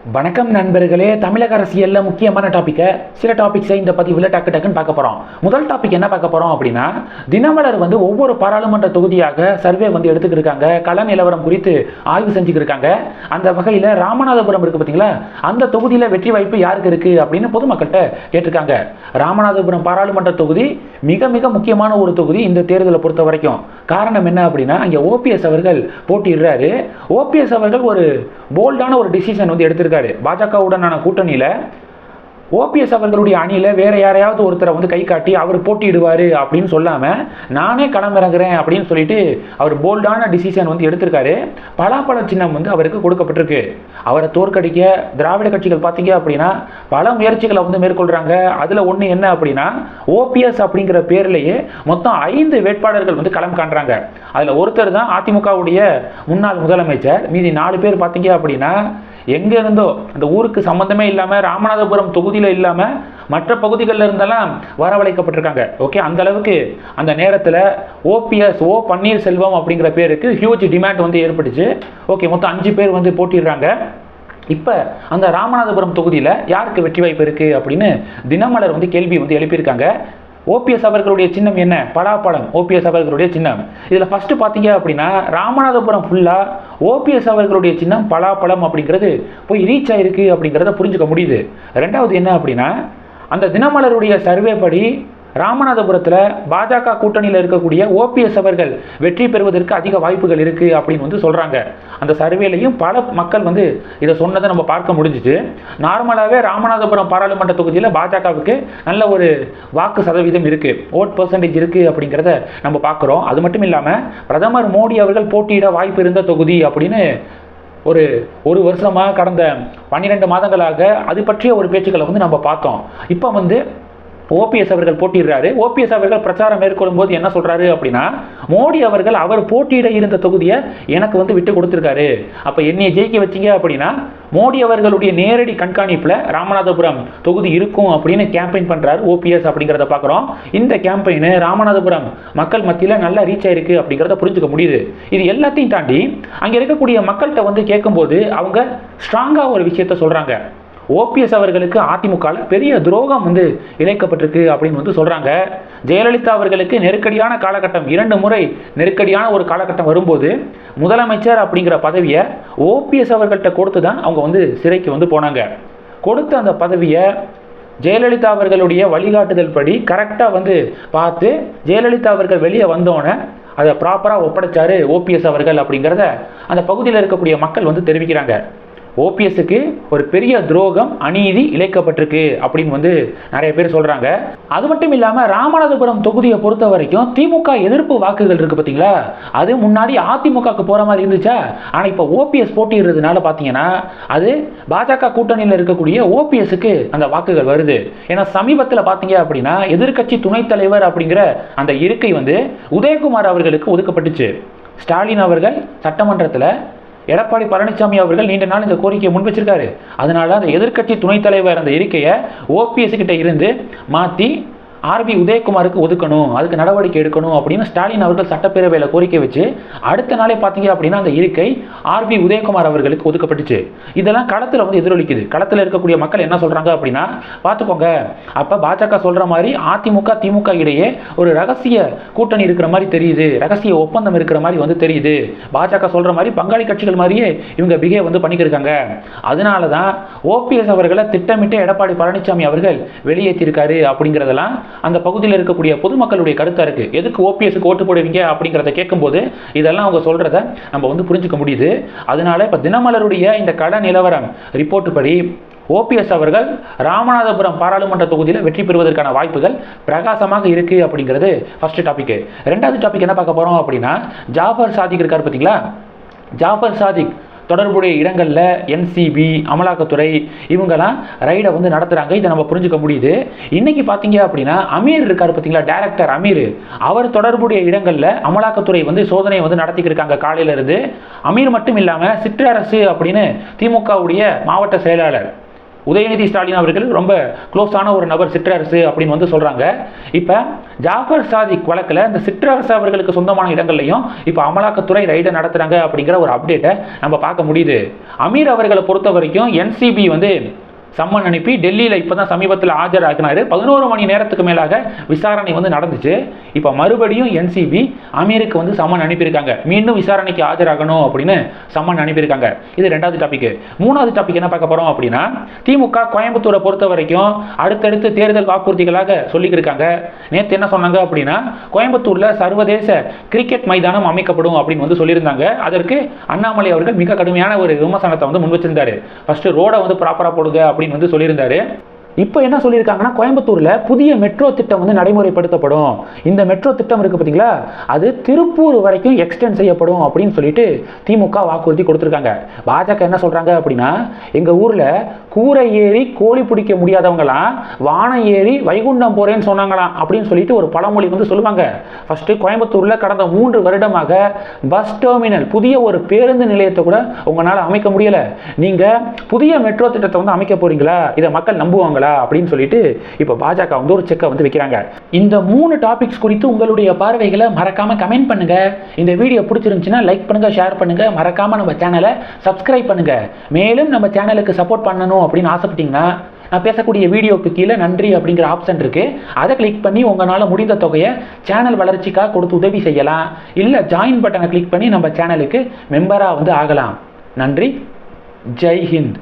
வணக்கம் நண்பர்களே. தமிழக அரசியலில் முக்கியமான சில டாபிக்ஸை இந்த பதிவில் டக்குன்னு பார்க்க போகிறோம். முதல் டாபிக் என்ன பார்க்க போகிறோம் அப்படின்னா, தினமலர் ஒவ்வொரு பாராளுமன்ற தொகுதியாக சர்வே எடுத்துக்கிருக்காங்க. கள நிலவரம் குறித்து ஆய்வு செஞ்சுக்கிருக்காங்க. அந்த வகையில் ராமநாதபுரம் இருக்குது பார்த்தீங்களா, அந்த தொகுதியில் வெற்றி வாய்ப்பு யாருக்கு இருக்குது அப்படின்னு பொதுமக்கள்கிட்ட கேட்டிருக்காங்க. ராமநாதபுரம் பாராளுமன்ற தொகுதி மிக மிக முக்கியமான ஒரு தொகுதி இந்த தேர்தலை பொறுத்த வரைக்கும். காரணம் என்ன அப்படின்னா, அங்கே ஓபிஎஸ் அவர்கள் போட்டியிடுறாரு. ஓபிஎஸ் அவர்கள் ஒரு போல்டான ஒரு டிசிஷன் எடுத்திருக்காரு. பாஜகவுடனான கூட்டணியில ஓபிஎஸ் அவர்களுடைய அணியில வேற யாரையாவது ஒருத்தரை கை காட்டி அவர் போட்டியிடுவாரு அப்படின்னு சொல்லாம, நானே களமிறங்குறேன் அப்படின்னு சொல்லிட்டு அவர் போல்டான டிசிஷன் எடுத்திருக்காரு. பலாப்பழ சின்னம் அவருக்கு கொடுக்கப்பட்டிருக்கு. அவரை தோற்கடிக்க திராவிட கட்சிகள் பார்த்தீங்க அப்படின்னா பல முயற்சிகளை மேற்கொள்றாங்க. அதுல ஒண்ணு என்ன அப்படின்னா, ஓபிஎஸ் அப்படிங்கிற பேர்லயே மொத்தம் 5 வேட்பாளர்கள் களம் காண்றாங்க. அதுல ஒருத்தர் தான் அதிமுகவுடைய முன்னாள் முதலமைச்சர். மீதி 4 பேர் பார்த்தீங்க அப்படின்னா எங்க இருந்தோ, அந்த ஊருக்கு சம்பந்தமே இல்லாம, ராமநாதபுரம் தொகுதியில இல்லாம மற்ற பகுதிகளில் இருந்தெல்லாம் வரவழைக்கப்பட்டிருக்காங்க. ஓகே, அந்த அளவுக்கு அந்த நேரத்தில் ஓபிஎஸ் பன்னீர்செல்வம் அப்படிங்கிற பேருக்கு ஹியூஜ் டிமாண்ட் ஏற்பட்டுச்சு. ஓகே, மொத்தம் 5 பேர் போட்டிடுறாங்க. இப்போ அந்த ராமநாதபுரம் தொகுதியில் யாருக்கு வெற்றி வாய்ப்பு இருக்கு அப்படின்னு தினமலர் கேள்வி எழுப்பியிருக்காங்க. ஓபிஎஸ் அவர்களுடைய சின்னம் என்ன? பலாப்பழம். ஓபிஎஸ் அவர்களுடைய சின்னம். இதில் ஃபர்ஸ்ட் பார்த்தீங்க அப்படின்னா, ராமநாதபுரம் ஃபுல்லாக ஓபிஎஸ் அவர்களுடைய சின்னம் பலாப்பழம் அப்படிங்கிறது போய் ரீச் ஆயிருக்கு அப்படிங்கிறத புரிஞ்சுக்க முடியுது. ரெண்டாவது என்ன அப்படின்னா, அந்த தினமலருடைய சர்வே படி ராமநாதபுரத்தில் பாஜக கூட்டணியில் இருக்கக்கூடிய ஓபிஎஸ் அவர்கள் வெற்றி பெறுவதற்கு அதிக வாய்ப்புகள் இருக்கு அப்படின்னு சொல்றாங்க. அந்த சர்வேலையும் பல மக்கள் இதை சொன்னதை நம்ம பார்க்க முடிஞ்சிச்சு. நார்மலாகவே ராமநாதபுரம் பாராளுமன்ற தொகுதியில் பாஜகவுக்கு நல்ல ஒரு வாக்கு சதவீதம் இருக்கு, ஓட் பெர்சன்டேஜ் இருக்கு அப்படிங்கிறத நம்ம பார்க்குறோம். அது மட்டும் இல்லாமல் பிரதமர் மோடி அவர்கள் போட்டியிட வாய்ப்பு இருந்த தொகுதி அப்படின்னு ஒரு வருஷமாக கடந்த 12 மாதங்களாக அது பற்றிய ஒரு பேச்சுக்களை நம்ம பார்த்தோம். இப்போ ஓபிஎஸ் அவர்கள் போட்டிடுறாரு. ஓபிஎஸ் அவர்கள் பிரச்சாரம் மேற்கொள்ளும் போது என்ன சொல்றாரு அப்படின்னா, மோடி அவர்கள் அவர் போட்டியிட இருந்த தொகுதியை எனக்கு விட்டு கொடுத்திருக்காரு. அப்ப என்னைய ஜெயிக்க வச்சீங்க அப்படின்னா மோடி அவர்களுடைய நேரடி கண்காணிப்புல ராமநாதபுரம் தொகுதி இருக்கும் அப்படின்னு கேம்பெயின் பண்றாரு ஓபிஎஸ் அப்படிங்கிறத பார்க்குறோம். இந்த கேம்பெயின் ராமநாதபுரம் மக்கள் மத்தியில் நல்லா ரீச் ஆயிருக்கு அப்படிங்கிறத புரிஞ்சுக்க முடியுது. இது எல்லாத்தையும் தாண்டி அங்க இருக்கக்கூடிய மக்கள்கிட்ட கேட்கும்போது அவங்க ஸ்ட்ராங்கா ஒரு விஷயத்த சொல்றாங்க. ஓபிஎஸ் அவர்களுக்கு அதிமுக பெரிய துரோகம் இழைக்கப்பட்டிருக்கு அப்படின்னு சொல்றாங்க. ஜெயலலிதா அவர்களுக்கு நெருக்கடியான காலகட்டம், 2 முறை நெருக்கடியான ஒரு காலகட்டம் வரும்போது முதலமைச்சர் அப்படிங்கிற பதவியை ஓபிஎஸ் அவர்கள்ட்ட கொடுத்து தான் அவங்க சிறைக்கு போனாங்க. கொடுத்த அந்த பதவியை ஜெயலலிதா அவர்களுடைய வழிகாட்டுதல் படி கரெக்டாக பார்த்து ஜெயலலிதா அவர்கள் வெளியே வந்தோன்னே அதை ப்ராப்பராக ஒப்படைச்சாரு ஓபிஎஸ் அவர்கள் அப்படிங்கிறத அந்த பகுதியில் இருக்கக்கூடிய மக்கள் தெரிவிக்கிறாங்க. ஓபிஎஸ்க்கு ஒரு பெரிய துரோகம், அநீதி இழைக்கப்பட்டிருக்கு அப்படின்னு நிறைய பேர் சொல்றாங்க. அது மட்டும் இல்லாம ராமநாதபுரம் தொகுதியை பொறுத்த வரைக்கும் திமுக எதிர்ப்பு வாக்குகள் இருக்கு பாத்தீங்களா, அது முன்னாடி அதிமுகக்கு போற மாதிரி இருந்துச்சா. ஆனா இப்ப ஓபிஎஸ் போட்டியிடுறதுனால பாத்தீங்கன்னா அது பாஜக கூட்டணியில் இருக்கக்கூடிய ஓபிஎஸ்க்கு அந்த வாக்குகள் வருது. ஏன்னா சமீபத்தில் பாத்தீங்க அப்படின்னா எதிர்க்கட்சி துணைத் தலைவர் அப்படிங்கிற அந்த இருக்கை உதயகுமார் அவர்களுக்கு ஒதுக்கப்பட்டுச்சு. ஸ்டாலின் அவர்கள் சட்டமன்றத்தில் எடப்பாடி பழனிசாமி அவர்கள் நீண்ட நாள் இந்த கோரிக்கையை முன் வச்சிருக்காரு. அதனால அந்த எதிர்க்கட்சி துணைத் தலைவர் அந்த இருக்கையை ஓபிஎஸ் கிட்ட இருந்து மாற்றி ஆர்பி உதயகுமாருக்கு ஒதுக்கணும், அதுக்கு நடவடிக்கை எடுக்கணும் அப்படின்னு ஸ்டாலின் அவர்கள் சட்டப்பேரவையில் கோரிக்கை வச்சு அடுத்த நாளே பார்த்தீங்க அப்படின்னா அந்த இருக்கை ஆர்பி உதயகுமார் அவர்களுக்கு ஒதுக்கப்பட்டுச்சு. இதெல்லாம் களத்தில் எதிரொலிக்குது. களத்தில் இருக்கக்கூடிய மக்கள் என்ன சொல்றாங்க அப்படின்னா, பார்த்துக்கோங்க, அப்போ பாஜக சொல்ற மாதிரி அதிமுக திமுக இடையே ஒரு ரகசிய கூட்டணி இருக்கிற மாதிரி தெரியுது, ரகசிய ஒப்பந்தம் இருக்கிற மாதிரி தெரியுது. பாஜக சொல்ற மாதிரி பங்காளி கட்சிகள் மாதிரியே இவங்க பிஹேவ் பண்ணிக்கிருக்காங்க. அதனால தான் ஓபிஎஸ் அவர்களை திட்டமிட்டு எடப்பாடி பழனிசாமி அவர்கள் வெளியேற்றிருக்காரு அப்படிங்கிறதெல்லாம் அந்த பகுதியில் இருக்கக்கூடிய பொதுமக்களுடைய கருத்தா இருக்கு. எதுக்கு ஓபிஎஸ்க்கு ஓட்டு போடுவீங்க அப்படிங்கிறத கேட்கும்போது இதெல்லாம் அவங்க சொல்றத நம்ம புரிஞ்சுக்க முடியுது. அதனால இப்ப தினமலருடைய இந்த கள நிலவரம் ரிப்போர்ட் படி ஓபிஎஸ் அவர்கள் ராமநாதபுரம் பாராளுமன்ற தொகுதியில் வெற்றி பெறுவதற்கான வாய்ப்புகள் பிரகாசமாக இருக்கு அப்படிங்கிறது ஃபர்ஸ்ட் டாபிக். ரெண்டாவது டாபிக் என்ன பார்க்க போறோம் அப்படின்னா, ஜாஃபர் சாதிக் இருக்கார் பார்த்தீங்களா, ஜாஃபர் சாதிக் தொடர்புடைய இடங்களில் என்சிபி, அமலாக்கத்துறை இவங்கெல்லாம் ரைடை நடத்துகிறாங்க. இதை நம்ம புரிஞ்சுக்க முடியுது. இன்னைக்கு பார்த்தீங்க அப்படின்னா அமீர் இருக்கார் பார்த்தீங்களா, டைரக்டர் அமீர், அவர் தொடர்புடைய இடங்களில் அமலாக்கத்துறை சோதனையை நடத்திக்கிட்டு இருக்காங்க காலையில இருந்து. அமீர் மட்டும் இல்லாமல் சிற்றரசு அப்படின்னு திமுகவுடைய மாவட்ட செயலாளர் உதயநிதி ஸ்டாலின் அவர்கள் ரொம்ப க்ளோஸான ஒரு நபர் சிற்றரசு அப்படின்னு வந்து சொல்றாங்க. இப்போ ஜாஃபர் சாதிக் வழக்கில் இந்த சிற்றரசு அவர்களுக்கு சொந்தமான இடங்கள்லையும் இப்போ அமலாக்கத்துறை ரைடை நடத்துறாங்க அப்படிங்கிற ஒரு அப்டேட்டை நம்ம பார்க்க முடியுது. அமீர் அவர்களை பொறுத்த வரைக்கும் என்சிபி வந்து சம்மன் அனுப்பி டெல்லியில் இப்போ தான் சமீபத்தில் ஆஜராகினார். 11 மணி நேரத்துக்கு மேலாக விசாரணை வந்து நடந்துச்சு. இப்போ மறுபடியும் என்சிபி அமீருக்கு வந்து சம்மன் அனுப்பியிருக்காங்க. மீண்டும் விசாரணைக்கு ஆஜராகணும் அப்படின்னு சம்மன் அனுப்பியிருக்காங்க. இது 2வது டாபிக். 3வது டாபிக் என்ன பார்க்க போகிறோம் அப்படின்னா, திமுக கோயம்புத்தூரை பொறுத்த வரைக்கும் அடுத்தடுத்து தேர்தல் வாக்குறுதிகளாக சொல்லியிருக்காங்க. நேற்று என்ன சொன்னாங்க அப்படின்னா, கோயம்புத்தூரில் சர்வதேச கிரிக்கெட் மைதானம் அமைக்கப்படும் அப்படின்னு வந்து சொல்லியிருந்தாங்க. அதற்கு அண்ணாமலை அவர்கள் மிக கடுமையான ஒரு விமர்சனத்தை வந்து முன் வச்சிருந்தாரு. ஃபர்ஸ்ட் ரோடை வந்து ப்ராப்பராக போடுங்க அப்படின்னு வந்து சொல்லியிருந்தாரு. இப்போ என்ன சொல்லியிருக்காங்கன்னா, கோயம்புத்தூரில் புதிய மெட்ரோ திட்டம் வந்து நடைமுறைப்படுத்தப்படும். இந்த மெட்ரோ திட்டம் இருக்குது பார்த்தீங்களா, அது திருப்பூர் வரைக்கும் எக்ஸ்டெண்ட் செய்யப்படும் அப்படின்னு சொல்லிட்டு திமுக வாக்குறுதி கொடுத்துருக்காங்க. பாஜக என்ன சொல்கிறாங்க அப்படின்னா, எங்கள் ஊரில் கூரை ஏறி கோழி பிடிக்க முடியாதவங்களாம் வானம் ஏறி வைகுண்டம் போகிறேன்னு சொன்னாங்களாம் அப்படின்னு சொல்லிட்டு ஒரு பழமொழி வந்து சொல்லுவாங்க. ஃபஸ்ட்டு கோயம்புத்தூரில் கடந்த 3 வருடமாக பஸ் டெர்மினல், புதிய ஒரு பேருந்து நிலையத்தை கூட உங்களால் அமைக்க முடியலை. நீங்கள் புதிய மெட்ரோ திட்டத்தை வந்து அமைக்க போகிறீங்களா, இதை மக்கள் நம்புவாங்க அப்படின்னு சொல்லிட்டு இப்ப பாஜக வந்து ஒரு செக்கை வந்து வைக்கிறாங்க. இந்த 3 டாபிக்ஸ் குறித்து உங்களுடைய பார்வைகளை மறக்காம கமெண்ட் பண்ணுங்க. இந்த வீடியோ பிடிச்சிருந்துச்சுன்னா லைக் பண்ணுங்க, ஷேர் பண்ணுங்க, மறக்காம நம்ம சேனலை சப்ஸ்கிரைப் பண்ணுங்க. மேலும் நம்ம சேனலுக்கு சப்போர்ட் பண்ணணும் அப்படின்னு ஆசைப்பட்டீங்கன்னா, நான் பேசக்கூடிய வீடியோக்கு கீழே நன்றி அப்படிங்கிற ஆப்ஷன் இருக்கு. அதை கிளிக் பண்ணி உங்களால முடிந்த தொகையை சேனல் வளர்ச்சிக்காக கொடுத்து உதவி செய்யலாம். இல்ல ஜாயின் பட்டனை கிளிக் பண்ணி நம்ம சேனலுக்கு மெம்பரா வந்து ஆகலாம். நன்றி. ஜெய் ஹிந்த்.